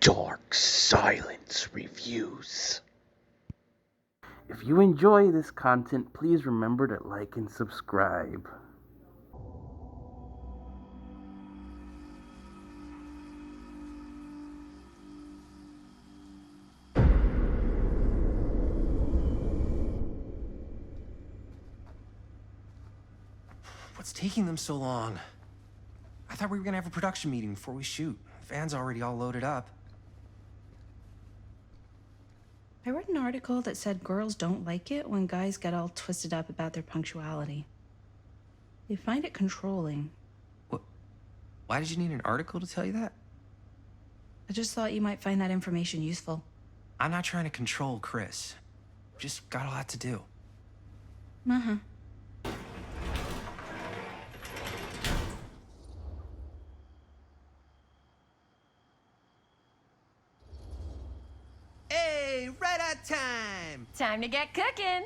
Dark Silence Reviews. If you enjoy this content, please remember to like and subscribe. What's taking them so long? I thought we were gonna have a production meeting before we shoot. Van's already all loaded up. I read an article that said girls don't like it when guys get all twisted up about their punctuality. They find it controlling. What? Why did you need an article to tell you that? I just thought you might find that information useful. I'm not trying to control Chris. Just got a lot to do. Uh-huh. Hey, right on time! Time to get cooking.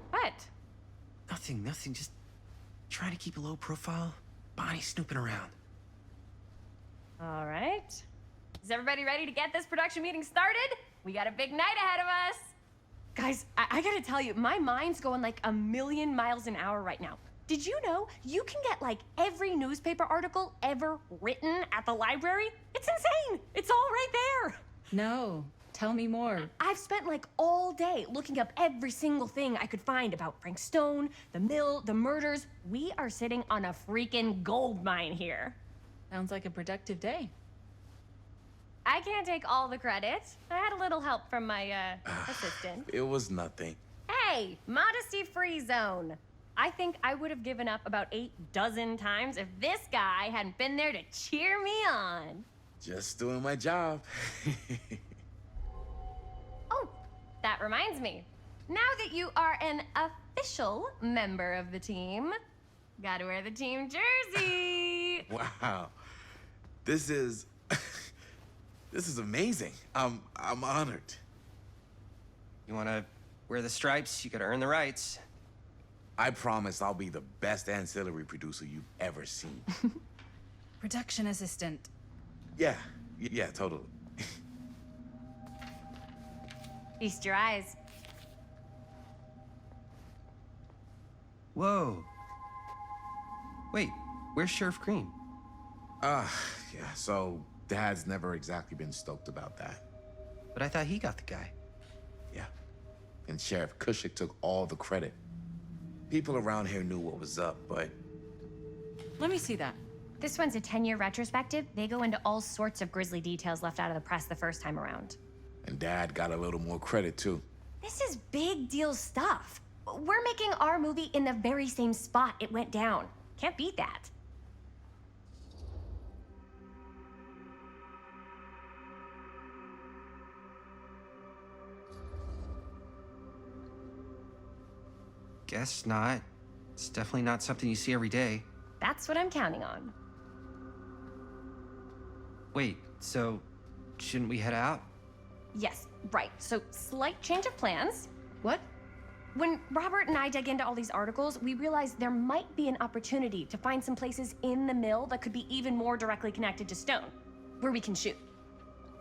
What? Nothing, just trying to keep a low profile. Bonnie snooping around. All right. Is everybody ready to get this production meeting started? We got a big night ahead of us. Guys, I gotta tell you, my mind's going like a million miles an hour right now. Did you know you can get like every newspaper article ever written at the library? It's insane. It's all right there. No, tell me more. I've spent like all day looking up every single thing I could find about Frank Stone, the mill, the murders. We are sitting on a freaking gold mine here. Sounds like a productive day. I can't take all the credit. I had a little help from my assistant. It was nothing. Hey, modesty-free zone. I think I would have given up about 8 dozen times if this guy hadn't been there to cheer me on. Just doing my job. Oh, that reminds me. Now that you are an official member of the team, gotta wear the team jersey. Wow. This is this is amazing. I'm honored. You wanna wear the stripes? You gotta earn the rights. I promise I'll be the best ancillary producer you've ever seen. Production assistant. Yeah, totally. Feast your eyes. Whoa. Wait, where's Sheriff Green? Yeah, so Dad's never exactly been stoked about that. But I thought he got the guy. Yeah. And Sheriff Cushik took all the credit. People around here knew what was up, but... Let me see that. This one's a 10-year retrospective. They go into all sorts of grisly details left out of the press the first time around. And Dad got a little more credit, too. This is big deal stuff. We're making our movie in the very same spot it went down. Can't beat that. Guess not. It's definitely not something you see every day. That's what I'm counting on. Wait, so shouldn't we head out? Yes, right. So, slight change of plans. What? When Robert and I dug into all these articles, we realized there might be an opportunity to find some places in the mill that could be even more directly connected to Stone, where we can shoot.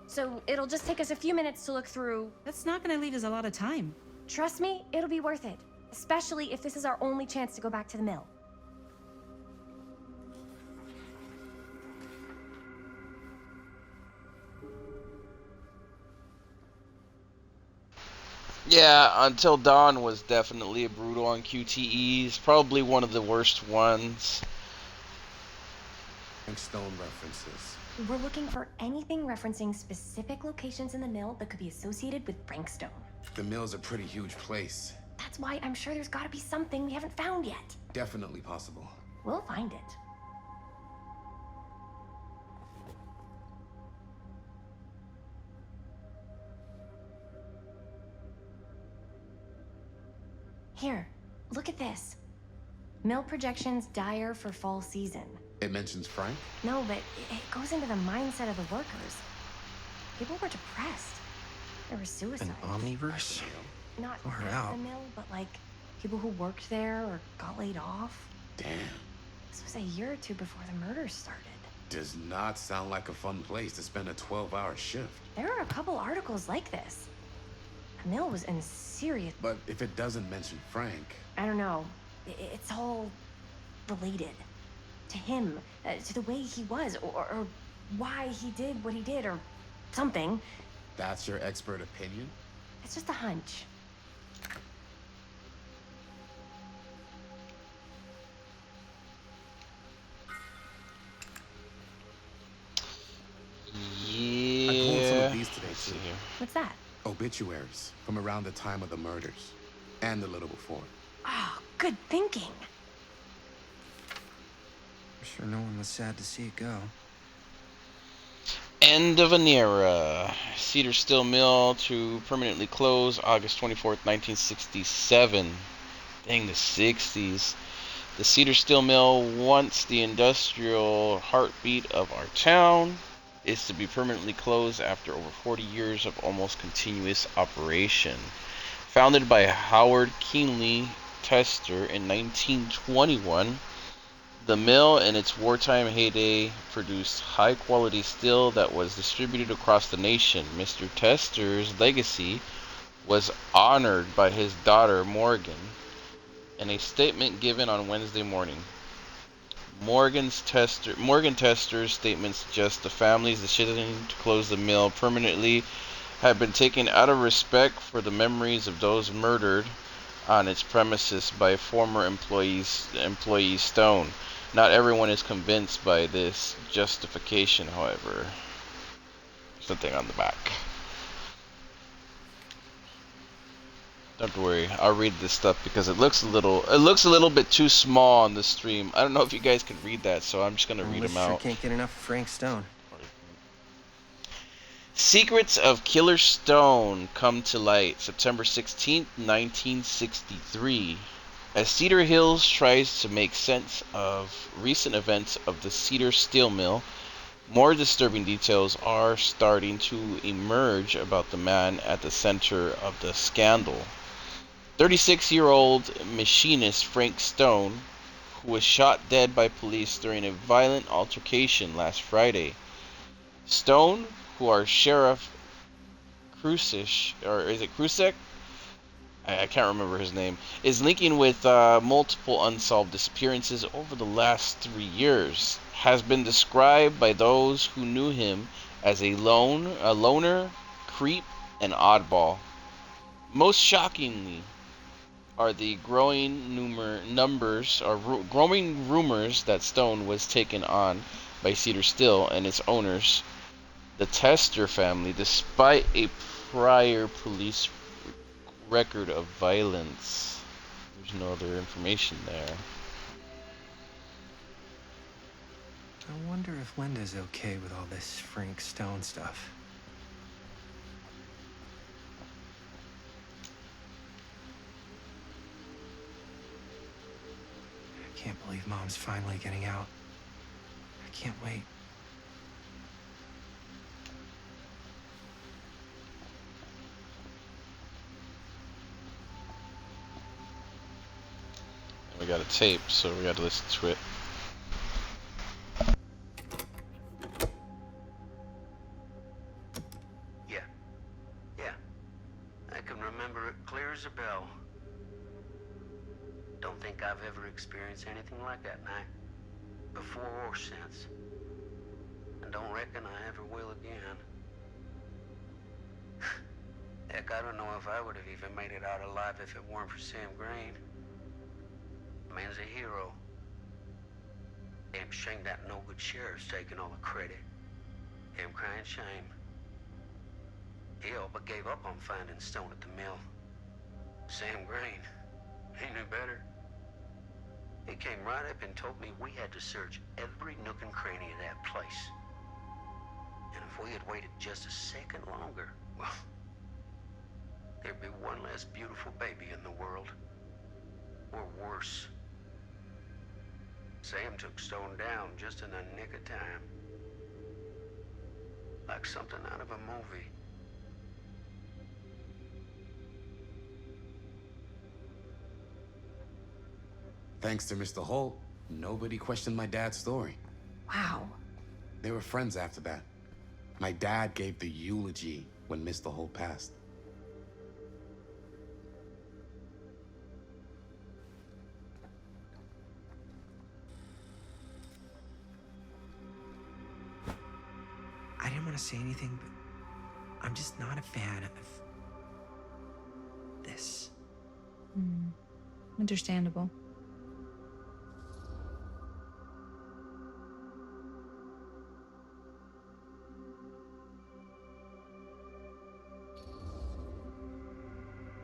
So, it'll just take us a few minutes to look through. That's not gonna leave us a lot of time. Trust me, it'll be worth it. Especially if this is our only chance to go back to the mill. Yeah, Until Dawn was definitely a brutal on QTEs. Probably one of the worst ones. Stone references. We're looking for anything referencing specific locations in the mill that could be associated with Frank Stone. The mill's a pretty huge place. That's why I'm sure there's gotta be something we haven't found yet. Definitely possible. We'll find it. Here, look at this. Mill projections dire for fall season. It mentions Frank? No, but it goes into the mindset of the workers. People were depressed. There were suicides. An omniverse? Not Far at out. the mill, but like People who worked there or got laid off. Damn. This was a year or two before the murders started. Does not sound like a fun place to spend a 12-hour shift. There are a couple articles like this. The mill was in serious... But if it doesn't mention Frank... I don't know. It's all related. To him, to the way he was, or why he did what he did, or something. That's your expert opinion? It's just a hunch. I pulled some of these today, too. What's that? Obituaries from around the time of the murders. And a little before. Oh, good thinking. I'm sure no one was sad to see it go. End of an era. Cedar Steel Mill to permanently close August 24th, 1967. Dang, the 60s. The Cedar Steel Mill, once the industrial heartbeat of our town, is to be permanently closed after over 40 years of almost continuous operation. Founded by Howard Keenly Tester in 1921, the mill in its wartime heyday produced high-quality steel that was distributed across the nation. Mr. Tester's legacy was honored by his daughter Morgan in a statement given on Wednesday morning. Morgan Tester's statement suggests the family's decision to close the mill permanently had been taken out of respect for the memories of those murdered on its premises by former employee Stone. Not everyone is convinced by this justification, however. Something on the back. Don't worry, I'll read this stuff because it looks a little bit too small on the stream. I don't know if you guys can read that, so I'm just gonna read them out. Can't get enough of Frank Stone. Secrets of Killer Stone come to light September 16th, 1963. As Cedar Hills tries to make sense of recent events of the Cedar Steel Mill, more disturbing details are starting to emerge about the man at the center of the scandal. 36-year-old machinist Frank Stone, who was shot dead by police during a violent altercation last Friday. Stone, who are Sheriff Krusek, or is it Krusek? I can't remember his name, is linking with multiple unsolved disappearances over the last 3 years. Has been described by those who knew him as a loner, creep, and oddball. Most shockingly are the growing rumors that Stone was taken on by Cedar Steel and its owners, the Tester family, despite a prior police record of violence. There's no other information there. I wonder if Linda's okay with all this Frank Stone stuff. I can't believe Mom's finally getting out. I can't wait. We got a tape, so we got to listen to it. Yeah. I can remember it clear as a bell. Don't think I've ever experienced anything like that night, before or since. And don't reckon I ever will again. Heck, I don't know if I would have even made it out alive if it weren't for Sam Green. Man's a hero. Damn shame that no-good sheriff's taking all the credit. Damn crying shame. He all but gave up on finding Stone at the mill. Sam Green, he knew better. He came right up and told me we had to search every nook and cranny of that place. And if we had waited just a second longer, well, there'd be one less beautiful baby in the world. Or worse. Sam took Stone down just in the nick of time. Like something out of a movie. thanks to Mr. Holt, nobody questioned my dad's story. Wow. They were friends after that. My dad gave the eulogy when Mr. Holt passed. I didn't want to say anything, but I'm just not a fan of this. Understandable.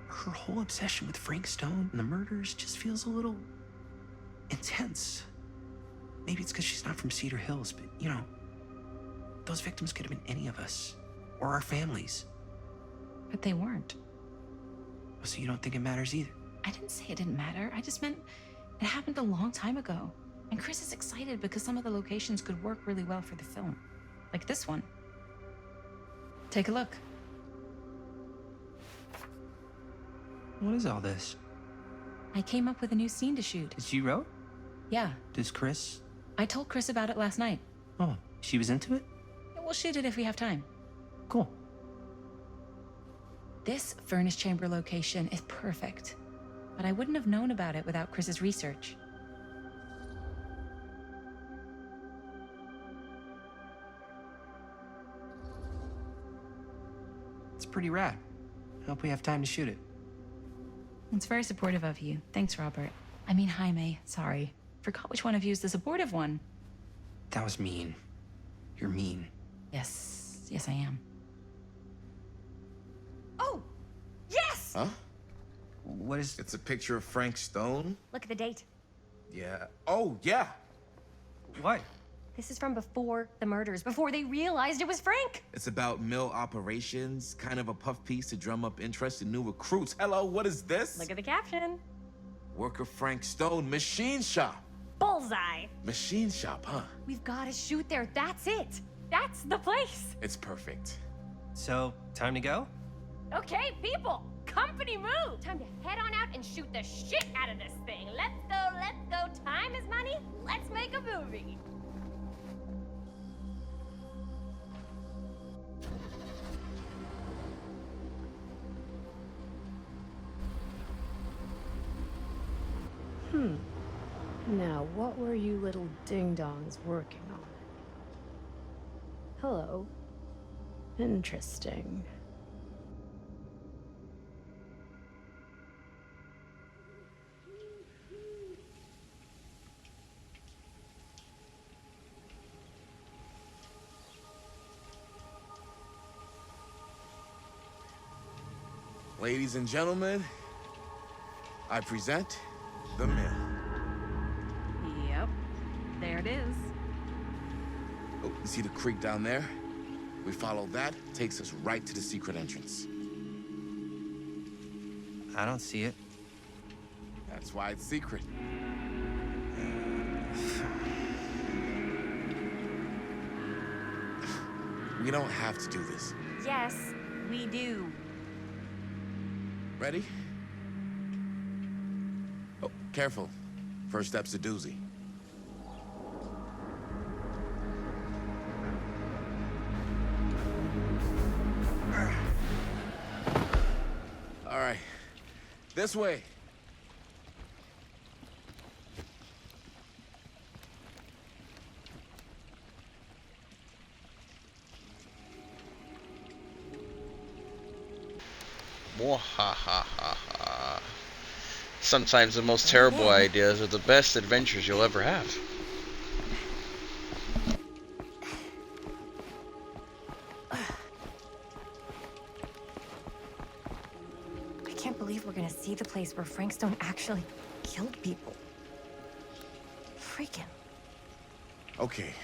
Her whole obsession with Frank Stone and the murders just feels a little intense. Maybe it's because she's not from Cedar Hills, but you know, those victims could have been any of us or our families. But they weren't. So you don't think it matters either? I didn't say it didn't matter. I just meant it happened a long time ago. And Chris is excited because some of the locations could work really well for the film. Like this one. Take a look. What is all this? I came up with a new scene to shoot. That you wrote? Yeah. Does Chris? I told Chris about it last night. Oh, she was into it? We'll shoot it if we have time. Cool. This furnace chamber location is perfect. But I wouldn't have known about it without Chris's research. It's pretty rad. I hope we have time to shoot it. It's very supportive of you. Thanks, Robert. I mean, Jaime. Sorry. Forgot which one of you is the supportive one. That was mean. You're mean. Yes. Yes, I am. Oh! Yes! Huh? What is... It's a picture of Frank Stone? Look at the date. Yeah. Oh, yeah. What? This is from before the murders, before they realized it was Frank. It's about mill operations, kind of a puff piece to drum up interest in new recruits. Hello, what is this? Look at the caption. Worker Frank Stone, machine shop. Bullseye. Machine shop, huh? We've got to shoot there. That's it. That's the place. It's perfect. So, time to go? Okay, people. Company move. Time to head on out and shoot the shit out of this thing. Let's go, let's go. Time is money. Let's make a movie. Now, what were you little ding-dongs working on? Hello. Interesting. Ladies and gentlemen, I present the mill. Yep. There it is. Oh, you see the creek down there? We follow that, takes us right to the secret entrance. I don't see it. That's why it's secret. We don't have to do this. Yes, we do. Ready? Oh, careful. First step's a doozy. All right. This way. Mwahahaha. Sometimes the most terrible ideas are the best adventures you'll ever have. I can't believe we're gonna see the place where Frank Stone actually killed people. Freaking. Okay.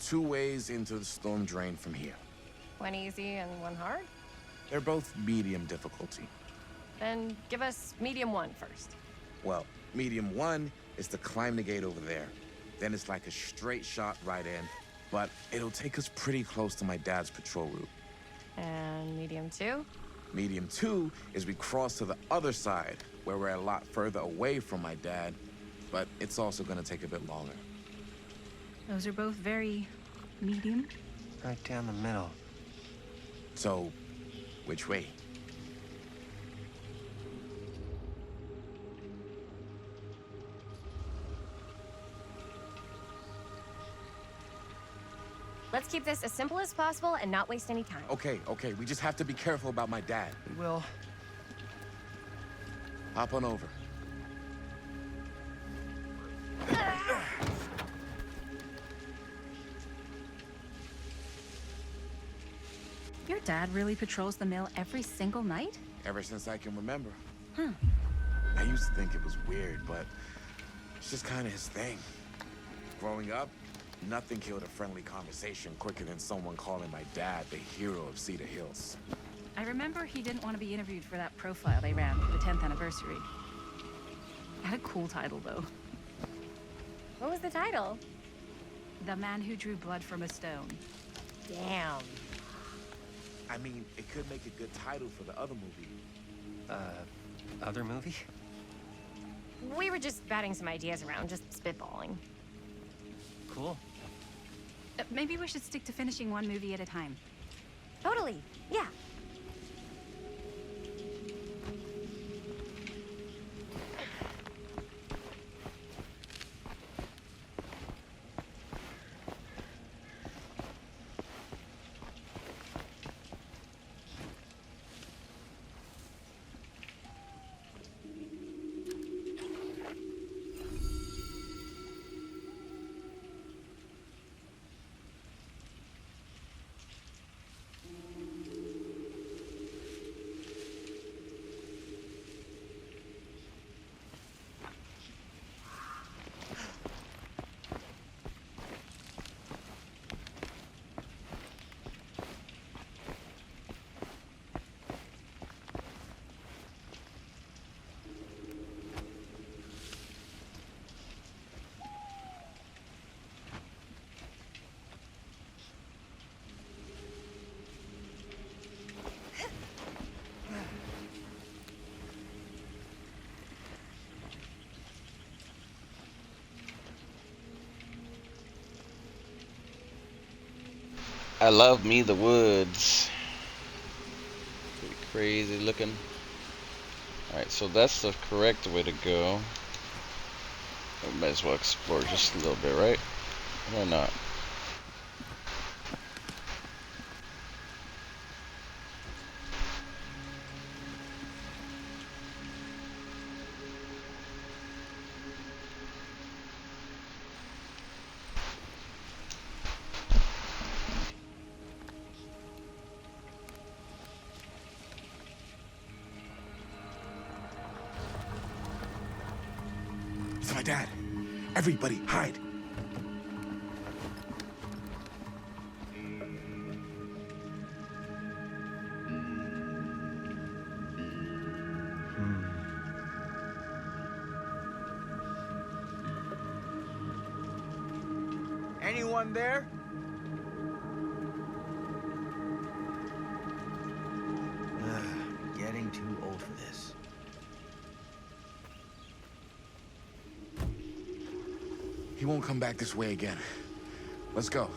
2 ways into the storm drain from here. One easy and one hard? They're both medium difficulty. Then give us medium one first. Well, medium 1 is to climb the gate over there. Then it's like a straight shot right in, but it'll take us pretty close to my dad's patrol route. And medium two? Medium 2 is we cross to the other side, where we're a lot further away from my dad, but it's also gonna take a bit longer. Those are both very medium. Right down the middle. So, which way? Let's keep this as simple as possible and not waste any time. Okay, we just have to be careful about my dad. We will. Hop on over. Your dad really patrols the mill every single night? Ever since I can remember. Huh. I used to think it was weird, but it's just kind of his thing. Growing up, nothing killed a friendly conversation quicker than someone calling my dad the hero of Cedar Hills. I remember he didn't want to be interviewed for that profile they ran for the 10th anniversary. Had a cool title, though. What was the title? The Man Who Drew Blood from a Stone. Damn. I mean, it could make a good title for the other movie. Other movie? We were just batting some ideas around, just spitballing. Cool. Maybe we should stick to finishing one movie at a time. Totally. Yeah. I love me the woods. Pretty crazy looking. Alright, so that's the correct way to go. We might as well explore just a little bit, right? Why not? It's my dad. Everybody, hide. Anyone there? Getting too old for this. He won't come back this way again. Let's go.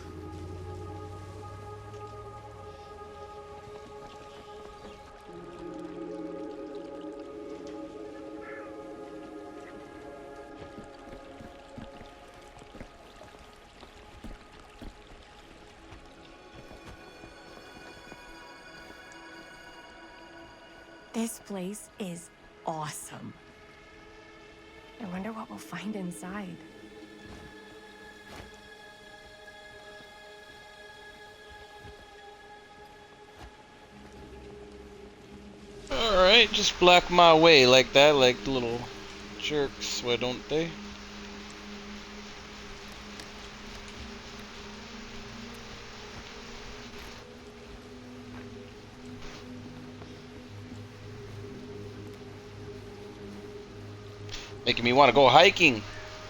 This place is awesome. I wonder what we'll find inside. Alright, just block my way like that, like the little jerks, why don't they? Making me want to go hiking.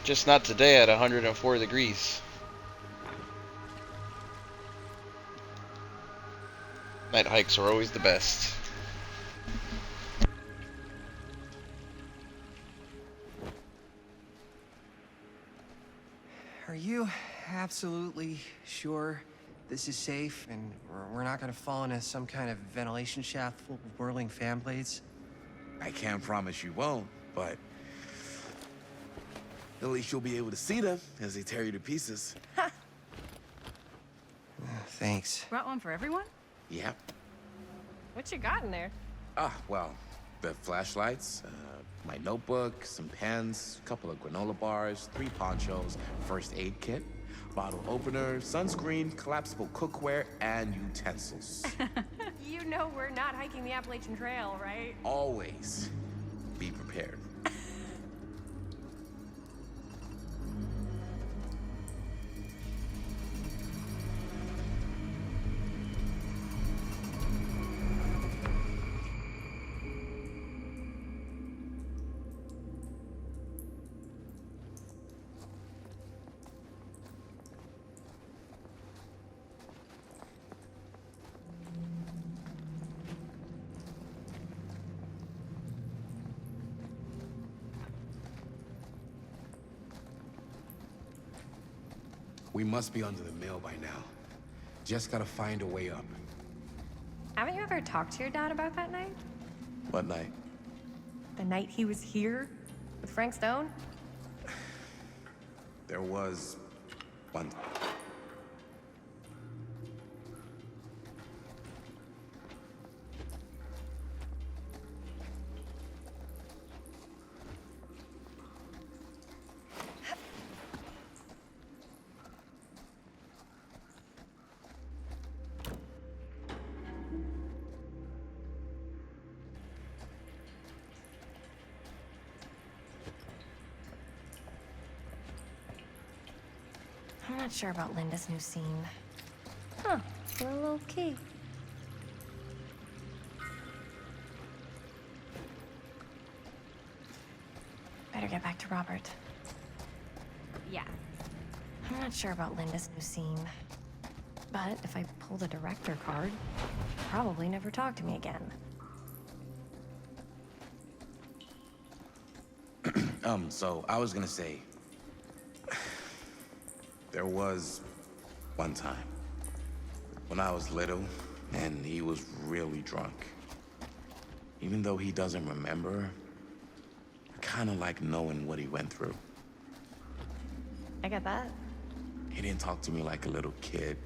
Just not today at 104 degrees. Night hikes are always the best. Are you absolutely sure this is safe and we're not gonna fall into some kind of ventilation shaft full of whirling fan blades? I can't promise you won't, but at least you'll be able to see them as they tear you to pieces. Thanks. Brought one for everyone? Yep. What you got in there? Well, the flashlights, my notebook, some pens, a couple of granola bars, 3 ponchos, first aid kit, bottle opener, sunscreen, collapsible cookware, and utensils. You know we're not hiking the Appalachian Trail, right? Always be prepared. We must be under the mill by now. Just gotta find a way up. Haven't you ever talked to your dad about that night? What night? The night he was here with Frank Stone? There was one. I'm not sure about Linda's new scene. Huh, a little key. Better get back to Robert. Yeah. I'm not sure about Linda's new scene. But if I pull the director card, he'll probably never talk to me again. So I was gonna say, there was one time when I was little and he was really drunk. Even though he doesn't remember, I kind of like knowing what he went through. I get that. He didn't talk to me like a little kid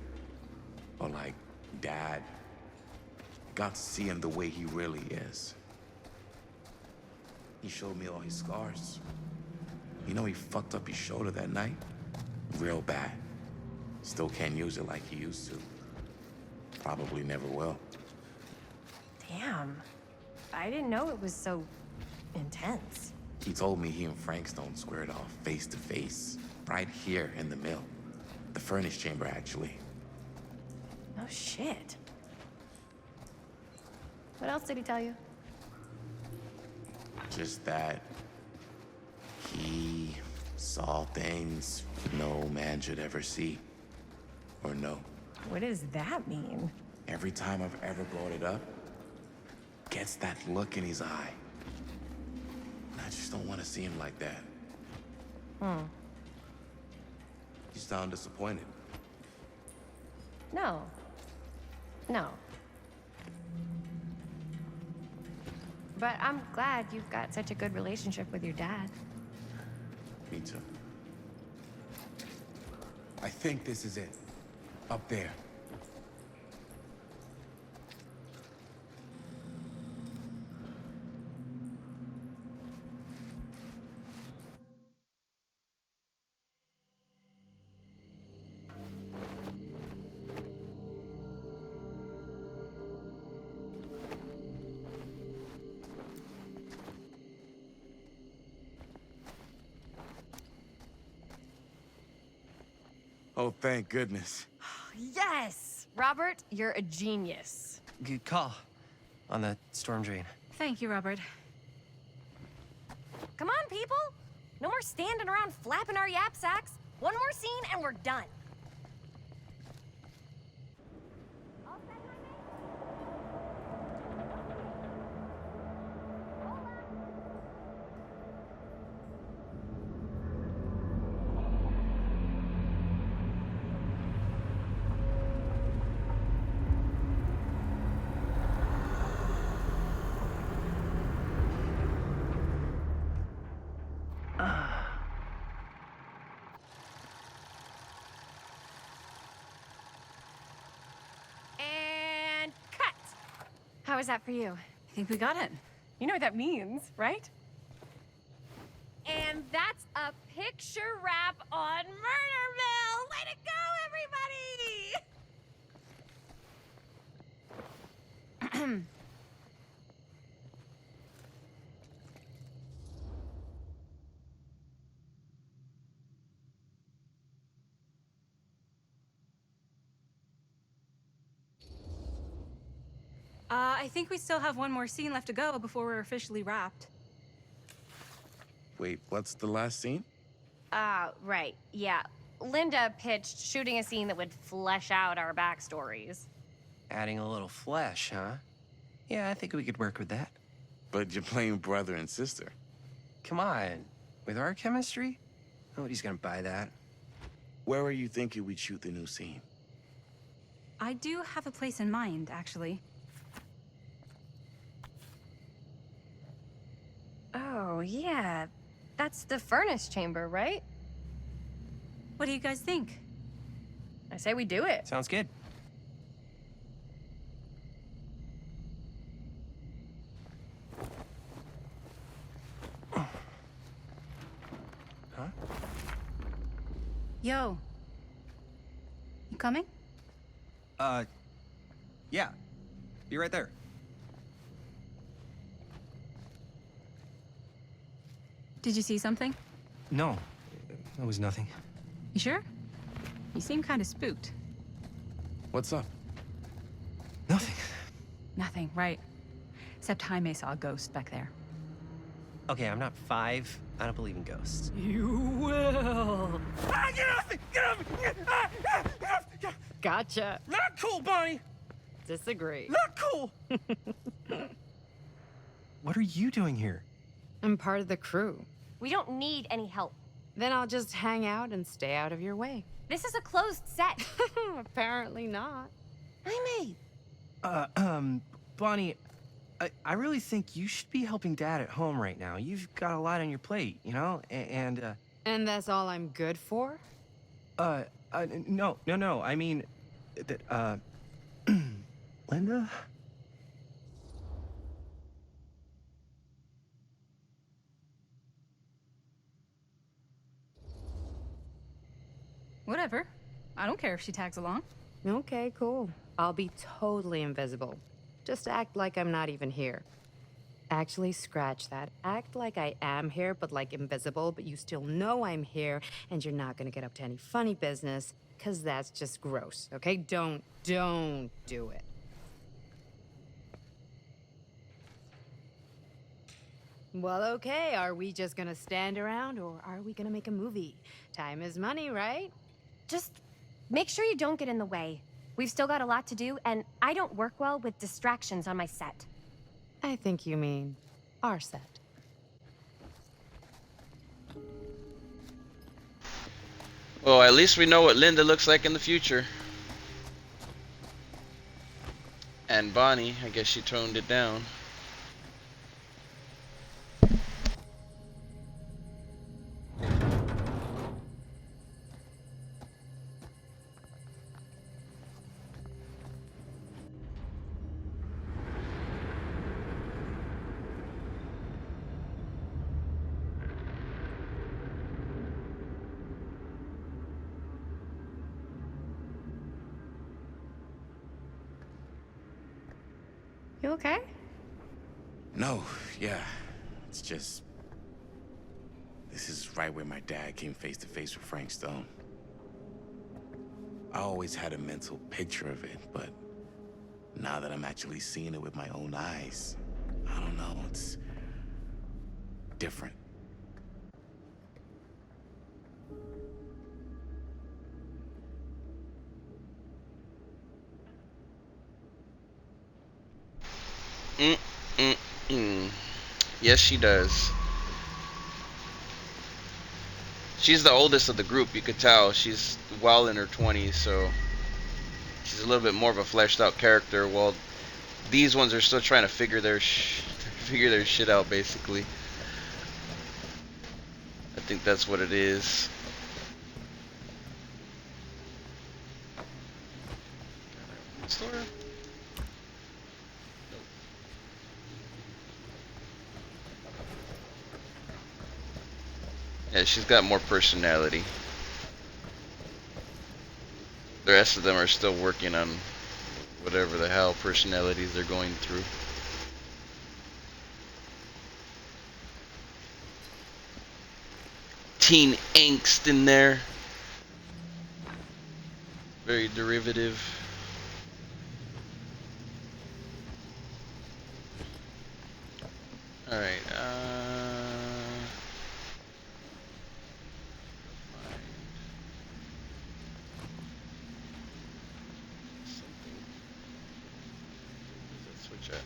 or like dad. I got to see him the way he really is. He showed me all his scars. You know, he fucked up his shoulder that night. Real bad. Still can't use it like he used to. Probably never will. Damn. I didn't know it was so intense. He told me he and Frank Stone squared off face to face, right here in the mill. The furnace chamber, actually. No shit. What else did he tell you? Just that he saw things no man should ever see or know. What does that mean? Every time I've ever brought it up, gets that look in his eye. And I just don't want to see him like that. You sound disappointed. No. No. But I'm glad you've got such a good relationship with your dad. Me too. I think this is it. Up there. Oh, thank goodness. Yes! Robert, you're a genius. Good call on the storm drain. Thank you, Robert. Come on, people! No more standing around flapping our yap sacks. One more scene and we're done. was that for you? I think we got it. You know what that means, right? And that's a picture wrap on Murder Mill! Way to go, everybody! I think we still have one more scene left to go before we're officially wrapped. Wait, what's the last scene? Right, yeah. Linda pitched shooting a scene that would flesh out our backstories. Adding a little flesh, huh? Yeah, I think we could work with that. But you're playing brother and sister. Come on. With our chemistry? Nobody's gonna buy that. Where are you thinking we'd shoot the new scene? I do have a place in mind, actually. Oh, yeah. That's the furnace chamber, right? What do you guys think? I say we do it. Sounds good. Huh? Yo. You coming? Yeah. Be right there. Did you see something? No, that was nothing. You sure? You seem kind of spooked. What's up? Nothing. Nothing, right. Except Jaime saw a ghost back there. Okay, I'm not 5. I don't believe in ghosts. You will. Ah, get off me! Get off me! Gotcha. Not cool, Bonnie! Disagree. Not cool! What are you doing here? I'm part of the crew. We don't need any help. Then I'll just hang out and stay out of your way. This is a closed set. Apparently not. Jaime! Bonnie, I really think you should be helping Dad at home right now. You've got a lot on your plate, you know? And that's all I'm good for? no. I mean, that, Linda? Whatever. I don't care if she tags along. Okay, cool. I'll be totally invisible. Just act like I'm not even here. Actually, scratch that. Act like I am here, but like invisible, but you still know I'm here, and you're not gonna get up to any funny business, because that's just gross, okay? Don't do it. Well, okay, are we just gonna stand around, or are we gonna make a movie? Time is money, right? Just make sure you don't get in the way. We've still got a lot to do, and I don't work well with distractions on my set. I think you mean our set. Well, at least we know what Linda looks like in the future. And Bonnie, I guess she toned it down. You okay? No, yeah. It's just... This is right where my dad came face to face with Frank Stone. I always had a mental picture of it, but now that I'm actually seeing it with my own eyes, I don't know, it's different. Yes, she does. She's the oldest of the group, you could tell. She's well in her 20s, so she's a little bit more of a fleshed out character. While these ones are still trying to figure their shit out, basically. I think that's what it is. Store? she's got more personality. The rest of them are still working on whatever the hell personalities they're going through. Teen angst in there. Very derivative. Alright, switch at?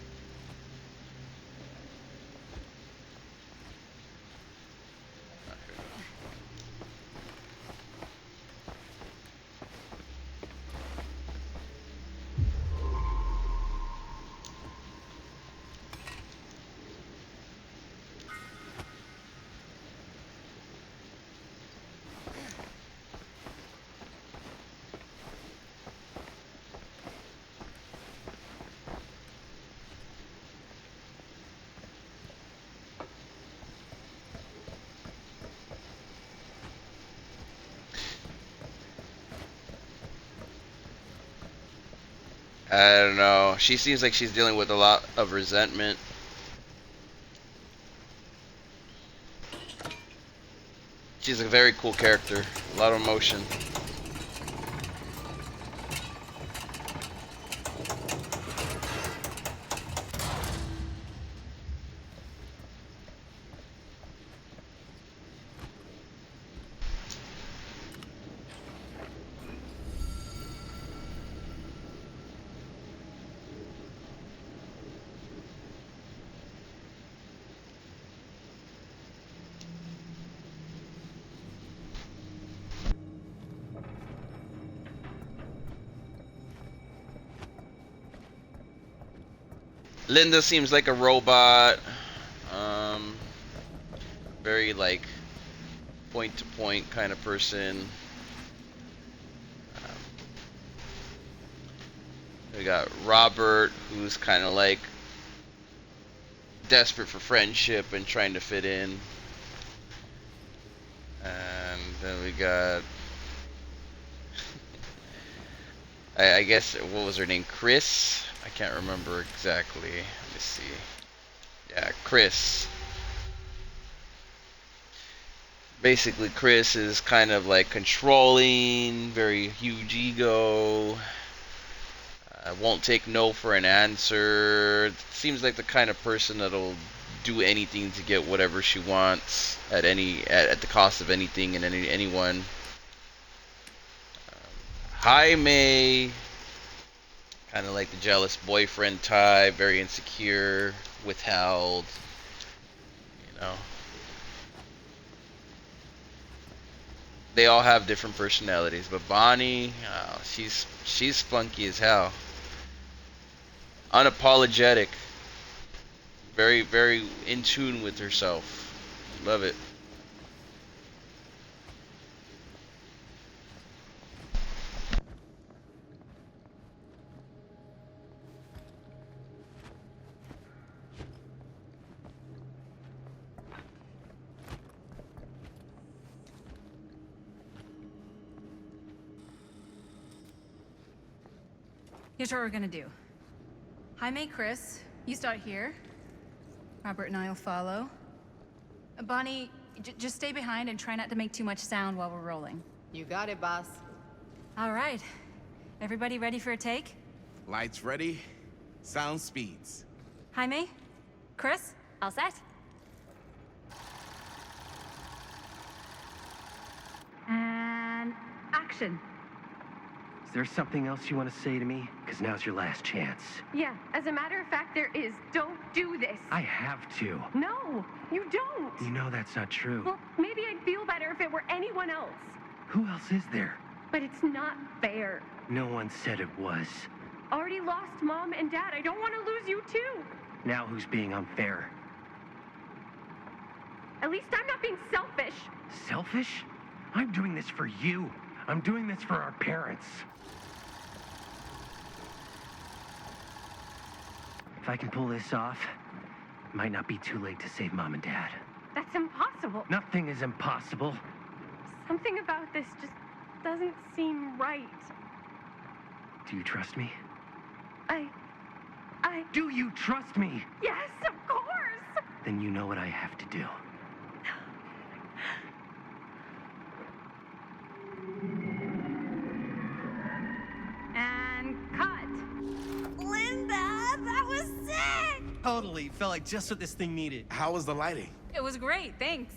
I don't know. She seems like she's dealing with a lot of resentment. She's a very cool character. A lot of emotion. Linda seems like a robot. Very like point to point kind of person. We got Robert, who's kind of like desperate for friendship and trying to fit in. And then we got I guess, what was her name? Chris? I can't remember exactly. Let me see. Yeah, Chris. Basically, Chris is kind of like controlling, very huge ego. Won't take no for an answer. Seems like the kind of person that'll do anything to get whatever she wants at the cost of anything and anyone. Jaime, kind of like the jealous boyfriend type, very insecure, withheld, you know. They all have different personalities, but Bonnie, she's spunky as hell. Unapologetic. Very, very in tune with herself. Love it. Here's what we're gonna do. Jaime, Chris, you start here. Robert and I'll follow. Bonnie, just stay behind and try not to make too much sound while we're rolling. You got it, boss. All right. Everybody ready for a take? Lights ready, sound speeds. Jaime? Chris? All set? And action. Is there something else you want to say to me? Because now's your last chance. Yeah, as a matter of fact, there is. Don't do this. I have to. No, you don't. You know that's not true. Well, maybe I'd feel better if it were anyone else. Who else is there? But it's not fair. No one said it was. Already lost Mom and Dad. I don't want to lose you too. Now who's being unfair? At least I'm not being selfish. Selfish? I'm doing this for you. I'm doing this for our parents. If I can pull this off, it might not be too late to save Mom and Dad. That's impossible. Nothing is impossible. Something about this just doesn't seem right. Do you trust me? I... Do you trust me? Yes, of course! Then you know what I have to do. And cut. Linda, that was sick! Totally. Felt like just what this thing needed. How was the lighting? It was great, thanks.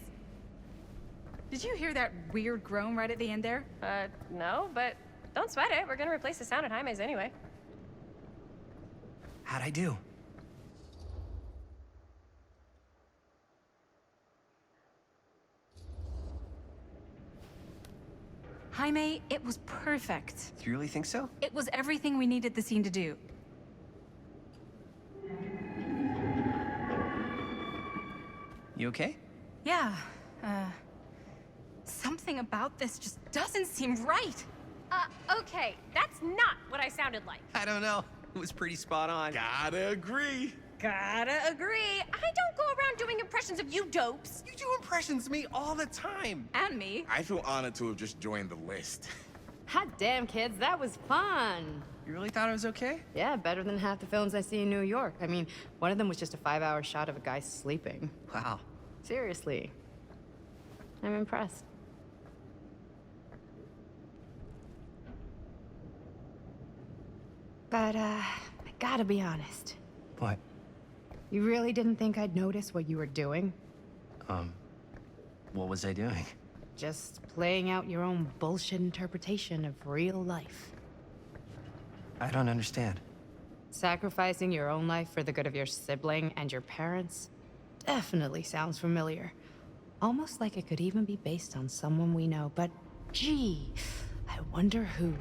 Did you hear that weird groan right at the end there? No, but don't sweat it. We're gonna replace the sound at Jaime's anyway. How'd I do? Jaime, it was perfect. Do you really think so? It was everything we needed the scene to do. You okay? Yeah, something about this just doesn't seem right. Okay, that's not what I sounded like. I don't know. It was pretty spot on. Gotta agree. Gotta agree. I don't go around doing impressions of you dopes. You do impressions of me all the time. And me. I feel honored to have just joined the list. Hot damn, kids, that was fun. You really thought it was okay? Yeah, better than half the films I see in New York. I mean, one of them was just a 5-hour shot of a guy sleeping. Wow. Seriously. I'm impressed. But, I gotta be honest. What? You really didn't think I'd notice what you were doing? What was I doing? Just playing out your own bullshit interpretation of real life. I don't understand. Sacrificing your own life for the good of your sibling and your parents definitely sounds familiar. Almost like it could even be based on someone we know, but gee, I wonder who.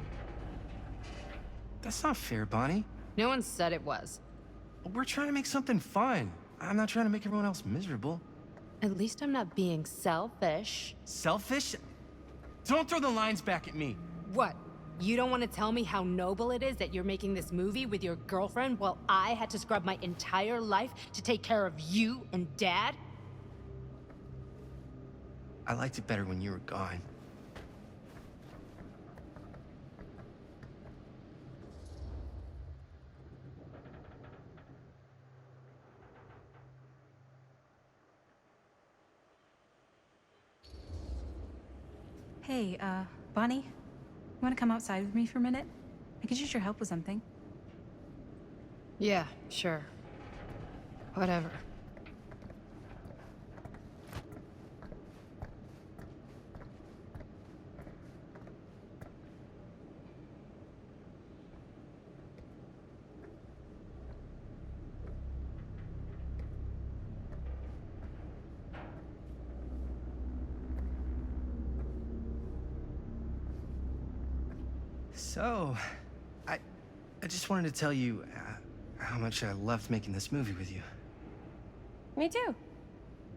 That's not fair, Bonnie. No one said it was. We're trying to make something fun. I'm not trying to make everyone else miserable. At least I'm not being selfish. Selfish? Don't throw the lines back at me. What? You don't want to tell me how noble it is that you're making this movie with your girlfriend while I had to scrub my entire life to take care of you and Dad? I liked it better when you were gone. Hey, Bonnie, you wanna come outside with me for a minute? I could use your help with something. Yeah, sure. Whatever. So, I just wanted to tell you how much I loved making this movie with you. Me too.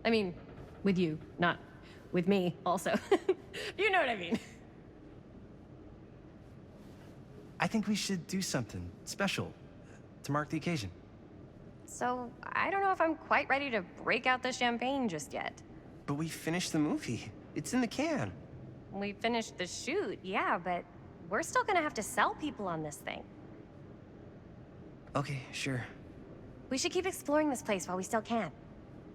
I mean, with you, not with me, also. You know what I mean. I think we should do something special to mark the occasion. So, I don't know if I'm quite ready to break out the champagne just yet. But we finished the movie. It's in the can. We finished the shoot, yeah, but we're still gonna have to sell people on this thing. Okay, sure. We should keep exploring this place while we still can.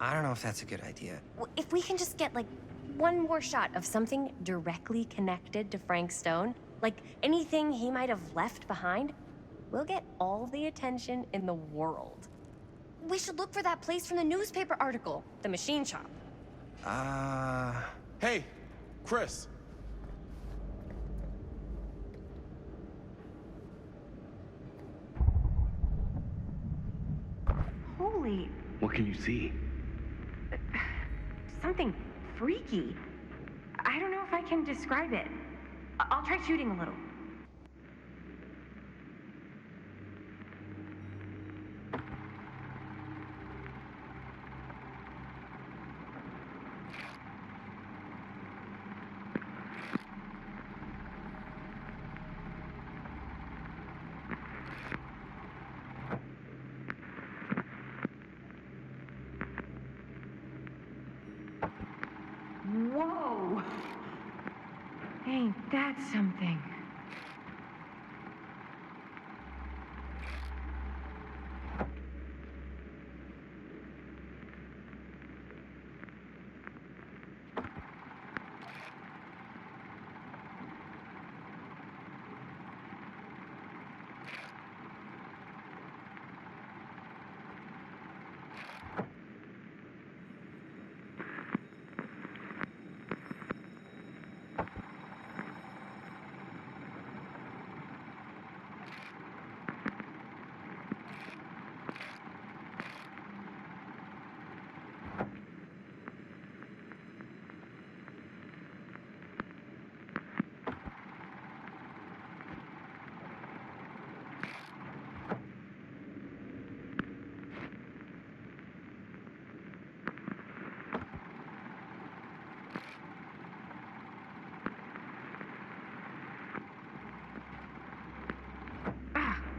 I don't know if that's a good idea. If we can just get, like, one more shot of something directly connected to Frank Stone, like anything he might have left behind, we'll get all the attention in the world. We should look for that place from the newspaper article, the machine shop. Hey, Chris. Holy, What can you see? something freaky. I don't know if I can describe it. I'll try shooting a little. Ain't that something?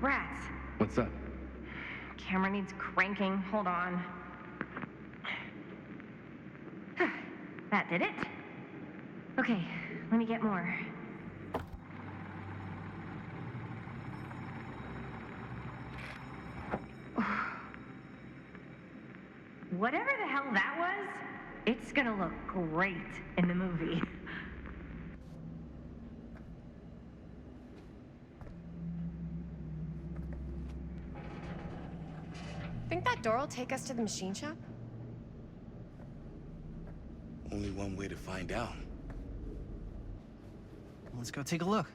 Rats. What's up? Camera needs cranking. Hold on. That did it? Okay, let me get more. Whatever the hell that was, it's gonna look great in the movie. Think that door will take us to the machine shop? Only one way to find out. Let's go take a look.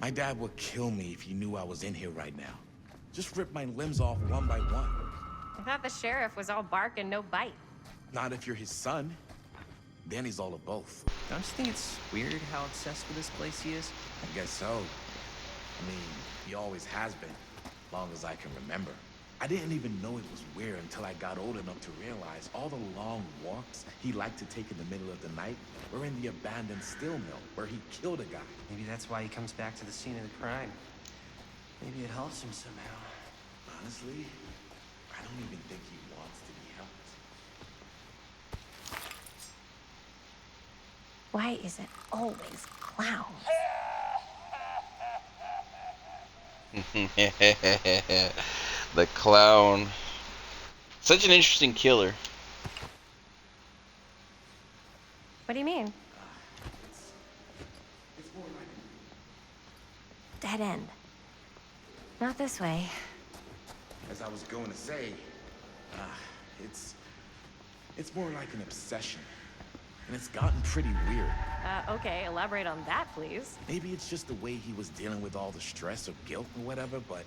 My dad would kill me if he knew I was in here right now. Just rip my limbs off one by one. I thought the sheriff was all bark and no bite. Not if you're his son. Then he's all of both. Don't you think it's weird how obsessed with this place he is? I guess so. I mean, he always has been, long as I can remember. I didn't even know it was weird until I got old enough to realize all the long walks he liked to take in the middle of the night were in the abandoned steel mill where he killed a guy. Maybe that's why he comes back to the scene of the crime. Maybe it helps him somehow. Honestly, I don't even think he wants to be helped. Why is it always clowns? The clown. Such an interesting killer. What do you mean? It's more like Dead end. Not this way. as I was going to say, it's more like an obsession. And it's gotten pretty weird. Okay, elaborate on that, please. Maybe it's just the way he was dealing with all the stress or guilt or whatever, but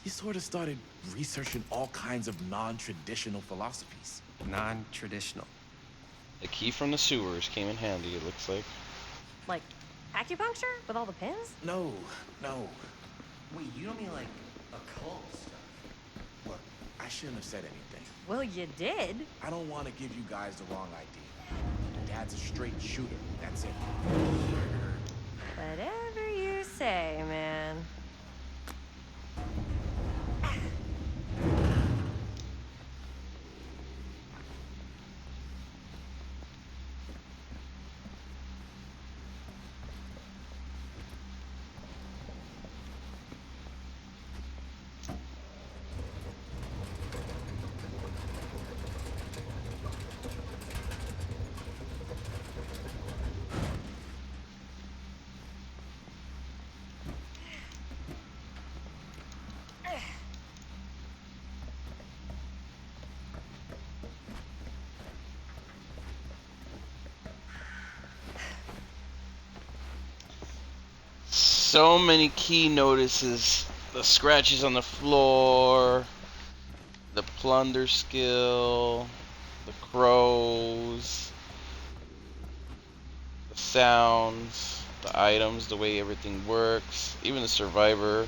he sort of started researching all kinds of non-traditional philosophies. Non-traditional. The key from the sewers came in handy, it looks like. Like acupuncture with all the pins? No. Wait, you don't mean like occult stuff? Look, I shouldn't have said anything. Well, you did. I don't want to give you guys the wrong idea. Dad's a straight shooter, that's it. Whatever you say, man. So many key notices. The scratches on the floor, the plunder skill, the crows. sounds, the items, the way everything works, even the survivor.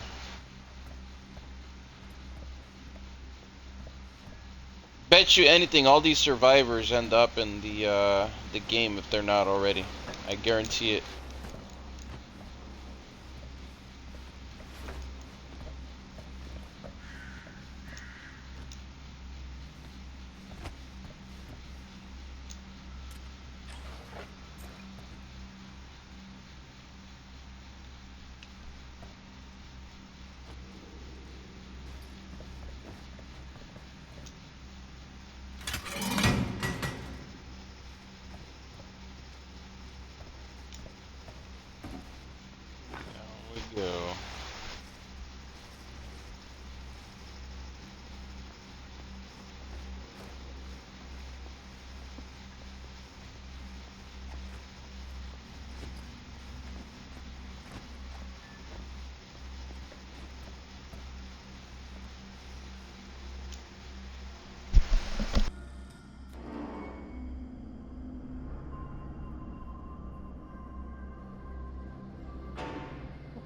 Bet you anything, all these survivors end up in the game if they're not already. I guarantee it. Go.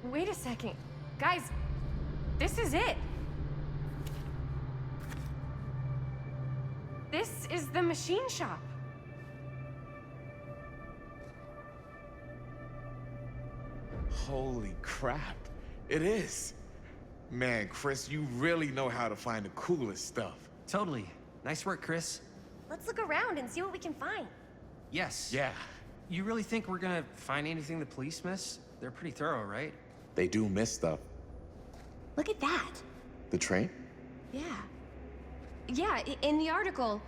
Wait a second. Guys, this is it. This is the machine shop. Holy crap. It is. Man, Chris, you really know how to find the coolest stuff. Totally. Nice work, Chris. Let's look around and see what we can find. Yes. Yeah, You really think we're gonna find anything the police miss? They're pretty thorough, right? they do miss stuff. Look at that. The train? Yeah. Yeah, in the article,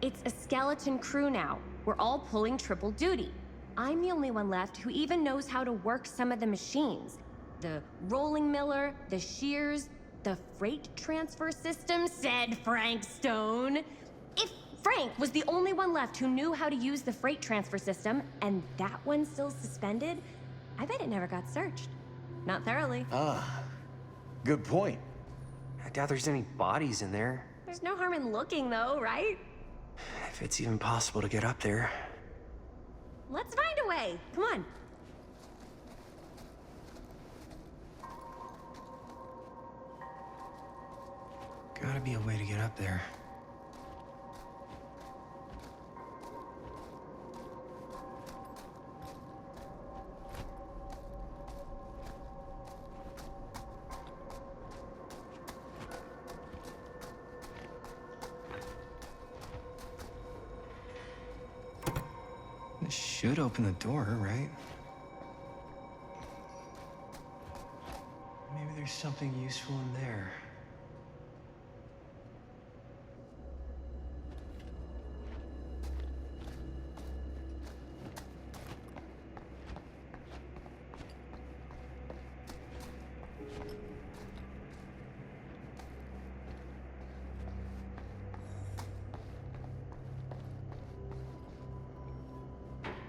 it's a skeleton crew now. We're all pulling triple duty. I'm the only one left who even knows how to work some of the machines. The rolling miller, the shears, the freight transfer system, said Frank Stone. If Frank was the only one left who knew how to use the freight transfer system, and that one's still suspended, I bet it never got searched. Not thoroughly. Ah, good point. I doubt there's any bodies in there. There's no harm in looking, though, right? If it's even possible to get up there. Let's find a way. Come on. Gotta be a way to get up there. This should open the door, right? Maybe there's something useful in there.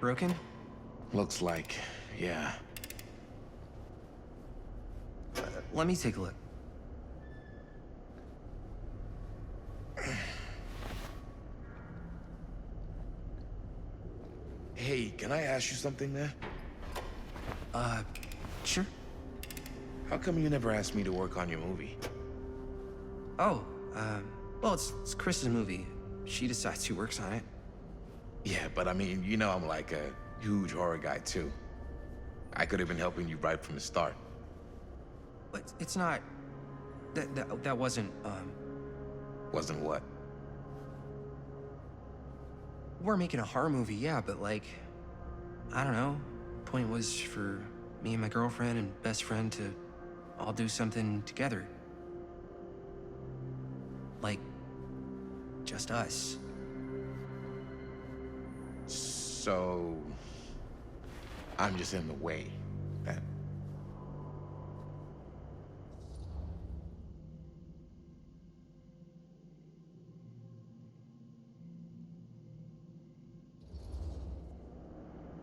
Broken? Looks like, yeah. Let me take a look. Hey, can I ask you something, man? Sure. How come you never asked me to work on your movie? Oh, well, it's Chris's movie. She decides who works on it. Yeah, but I mean, you know I'm like a huge horror guy, too. I could have been helping you right from the start. But it's not... That wasn't, Wasn't what? We're making a horror movie, yeah, but like... I don't know. Point was for me and my girlfriend and best friend to all do something together. Like... just us. So... I'm just in the way, then.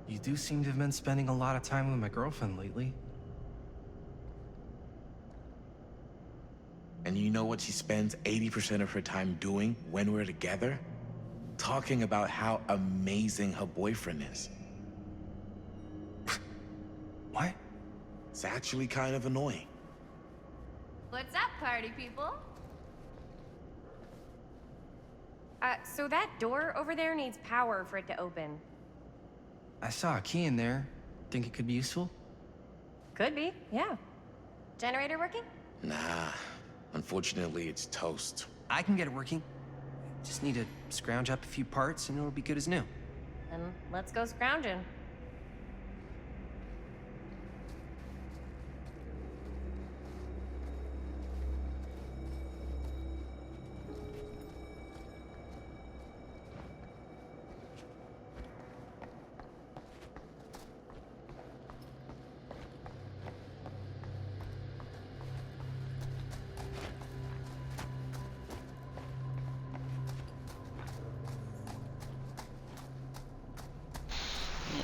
You do seem to have been spending a lot of time with my girlfriend lately. And you know what she spends 80% of her time doing when we're together? Talking about how amazing her boyfriend is. It's actually kind of annoying. What's up, party people? So that door over there needs power for it to open. I saw a key in there. Think it could be useful? Could be, yeah. Generator working? Nah. Unfortunately, it's toast. I can get it working. Just need to scrounge up a few parts and it'll be good as new. Then let's go scrounging.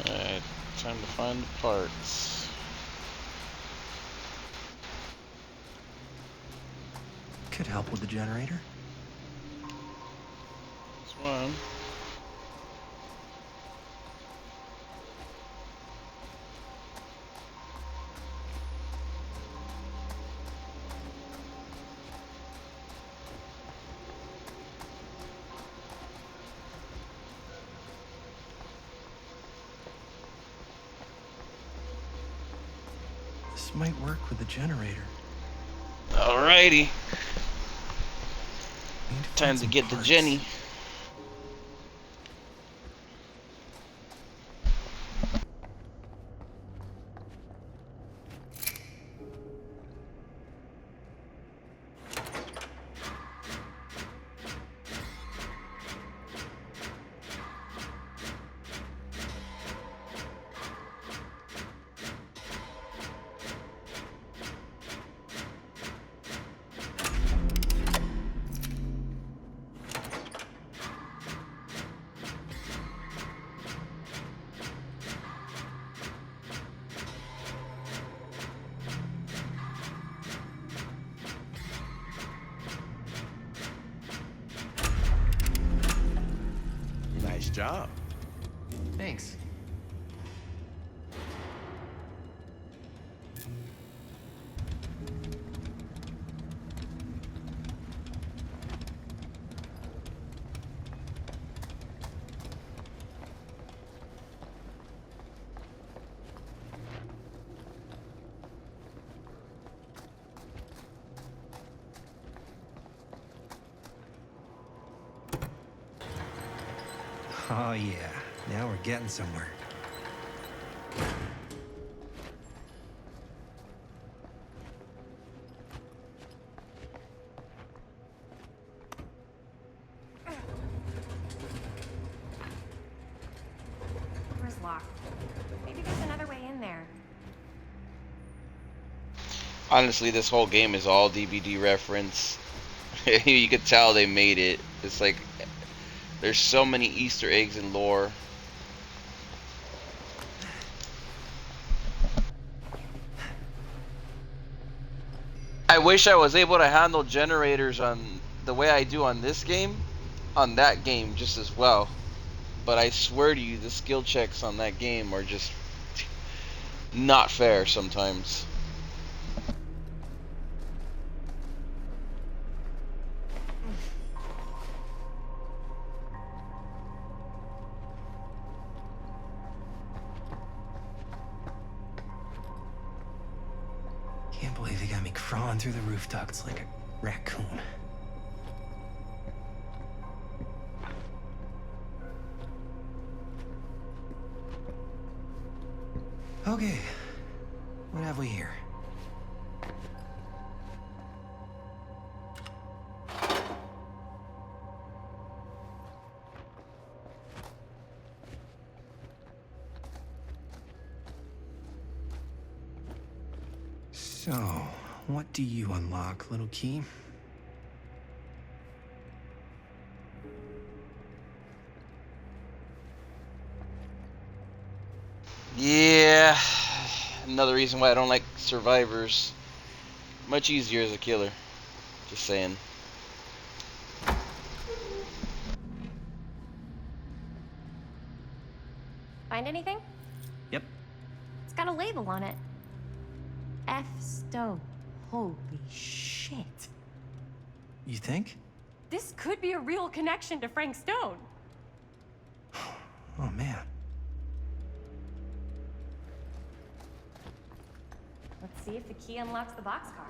Alright, time to find the parts. Could help with the generator. This one. This might work with the generator. Alrighty. Need Time find to some get the parts. Jenny. Nice job. Thanks. Oh yeah, now we're getting somewhere. Door's locked. Maybe there's another way in there. Honestly, this whole game is all DVD reference. You could tell they made it. It's like there's so many Easter eggs and lore. I wish I was able to handle generators on the way I do on this game, on that game just as well. But I swear to you, the skill checks on that game are just not fair sometimes. Can't believe they got me crawling through the roof ducts like a raccoon. Okay, what have we here? So, what do you unlock, little key? Yeah, another reason why I don't like survivors. Much easier as a killer. Just saying. Find anything? Yep. It's got a label on it. F. Stone. Holy shit. You think? This could be a real connection to Frank Stone. Oh, man. Let's see if the key unlocks the boxcar.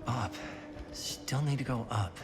Up. Still need to go up.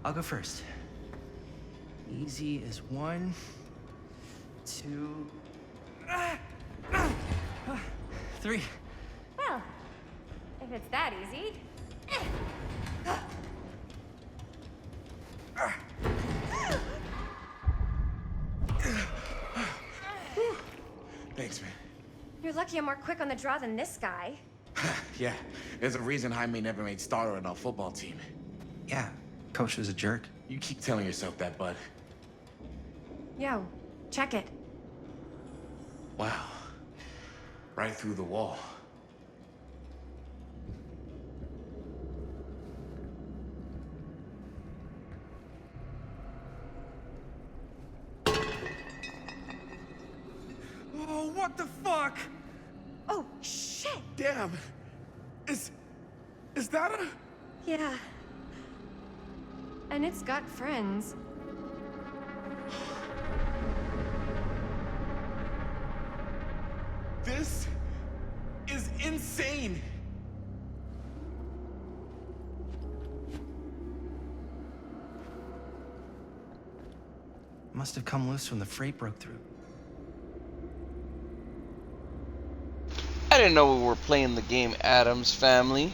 I'll go first. Easy is 1, 2, 3. Well, if it's that easy. Thanks, man. You're lucky I'm more quick on the draw than this guy. Yeah, there's a reason Jaime never made starter on our football team. Yeah, coach was a jerk. You keep telling yourself that, bud. Yo, check it. Wow. Right through the wall. Oh, what the fuck? Oh, shit! Damn. Is that a... Yeah. And it's got friends. This is insane. Must have come loose when the freight broke through. I didn't know we were playing the game Addams Family.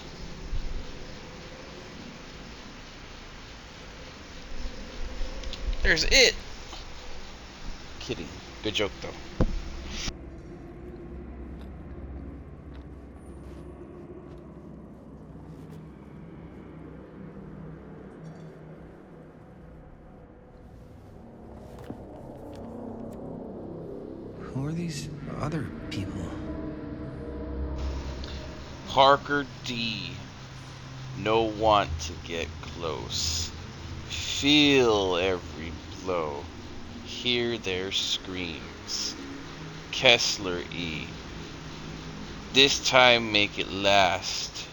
There's it. Kidding. Good joke though. Who are these other people? Parker D. No want to get close. Feel every blow. Hear their screams. Kessler E. This time make it last.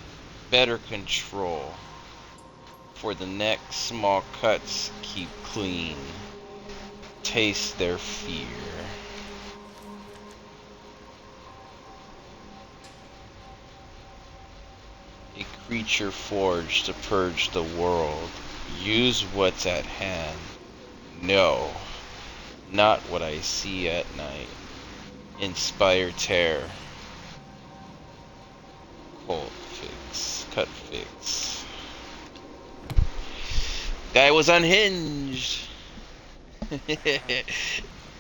Better control. For the next small cuts keep clean. Taste their fear. A creature forged to purge the world. Use what's at hand. No, not what I see at night. Inspire terror. Cold fix. Cut fix. Guy was unhinged.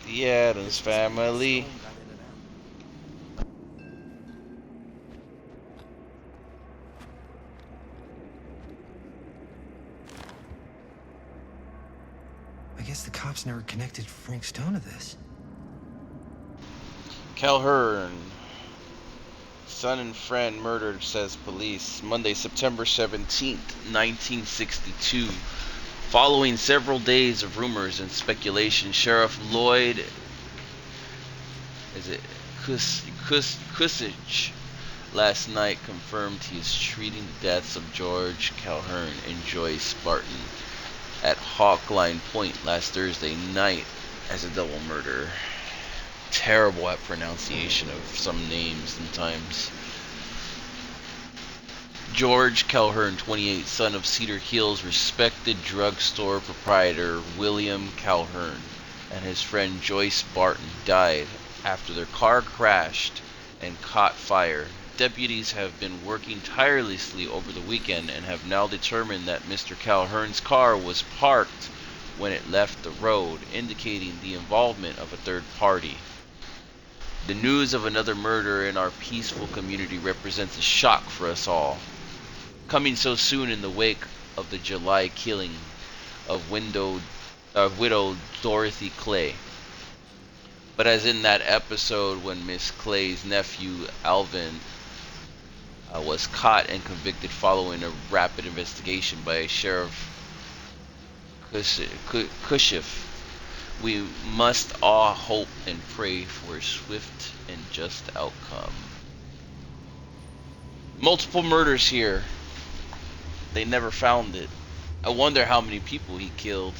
The Addams Family. I guess the cops never connected Frank Stone to this. Calhoun. Son and friend murdered, says police. Monday, September 17th, 1962. Following several days of rumors and speculation, Sheriff Lloyd Kusich last night confirmed he is treating the deaths of George Calhoun and Joyce Barton at Hawkline Point last Thursday night as a double murder. Terrible at pronunciation of some names sometimes. George Calhoun, 28, son of Cedar Hills respected drugstore proprietor William Calhoun, and his friend Joyce Barton died after their car crashed and caught fire. Deputies have been working tirelessly over the weekend and have now determined that Mr. Calhoun's car was parked when it left the road, indicating the involvement of a third party. The news of another murder in our peaceful community represents a shock for us all, coming so soon in the wake of the July killing of widow Dorothy Clay. But as in that episode when Miss Clay's nephew Alvin was caught and convicted following a rapid investigation by Sheriff Cushif, we must all hope and pray for a swift and just outcome. Multiple murders here. They never found it. I wonder how many people he killed.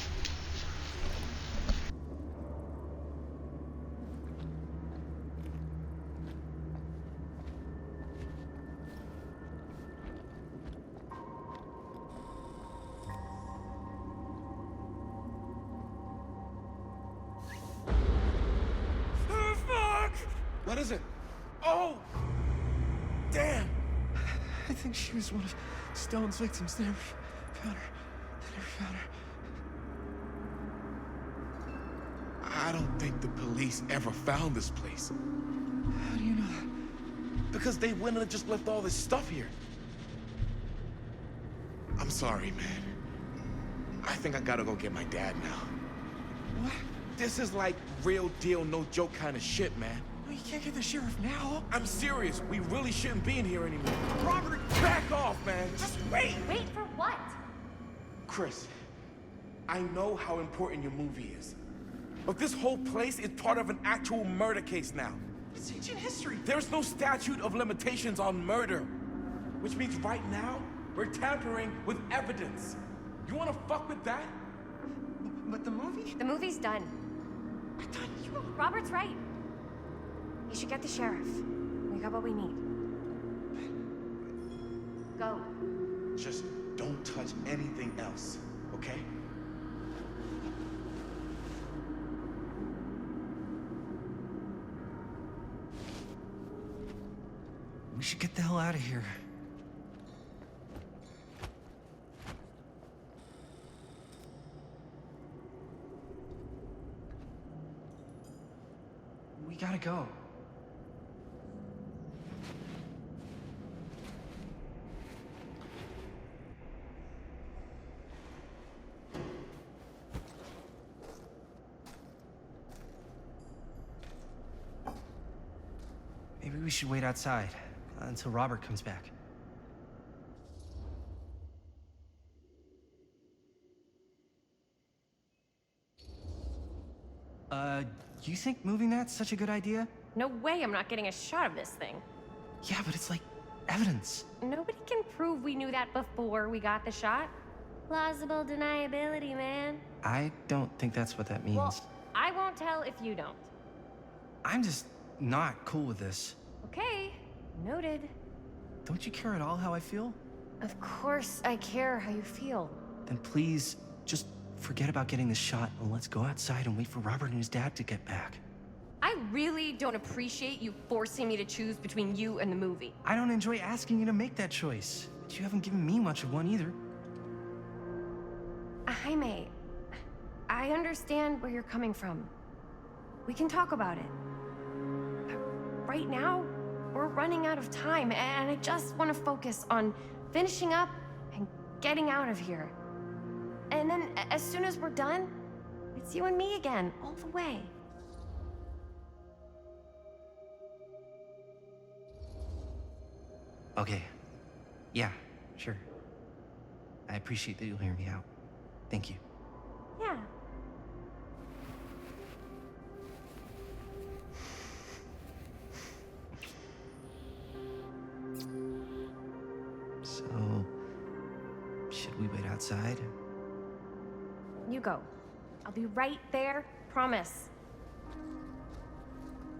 What is it? Oh! Damn! I think she was one of Stone's victims. They never found her. I don't think the police ever found this place. How do you know that? Because they wouldn't have just left all this stuff here. I'm sorry, man. I think I gotta go get my dad now. What? This is like real deal, no joke kind of shit, man. Well, you can't get the sheriff now. I'm serious. We really shouldn't be in here anymore. Robert, back off, man. Just wait. Wait for what? Chris, I know how important your movie is. But this whole place is part of an actual murder case now. It's ancient history. There's no statute of limitations on murder. Which means right now, we're tampering with evidence. You wanna fuck with that? But the movie? The movie's done. I thought you... Robert's right. You should get the sheriff. We got what we need. Go. Just don't touch anything else, okay? We should get the hell out of here. We gotta go. Maybe we should wait outside until Robert comes back. You think moving that's such a good idea? No way I'm not getting a shot of this thing. Yeah, but it's like evidence. Nobody can prove we knew that before we got the shot. Plausible deniability, man. I don't think that's what that means. Well, I won't tell if you don't. I'm just not cool with this. Okay, noted. Don't you care at all how I feel? Of course I care how you feel. Then please, just forget about getting this shot and let's go outside and wait for Robert and his dad to get back. I really don't appreciate you forcing me to choose between you and the movie. I don't enjoy asking you to make that choice, but you haven't given me much of one either. Jaime, I understand where you're coming from. We can talk about it. But right now, we're running out of time, and I just want to focus on finishing up and getting out of here. And then, as soon as we're done, it's you and me again, all the way. Okay. Yeah, sure. I appreciate that you'll hear me out. Thank you. Yeah. So, should we wait outside? You go. I'll be right there. Promise.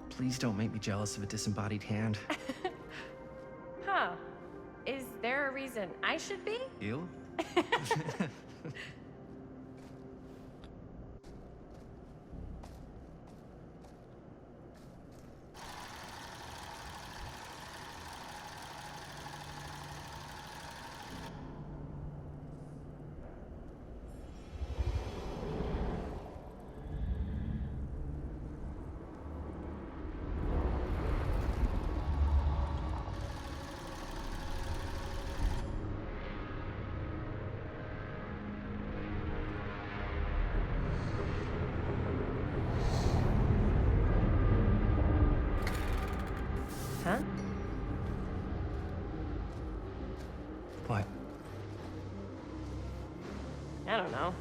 Please don't make me jealous of a disembodied hand. Huh. Is there a reason I should be? You? Huh? What? I don't know.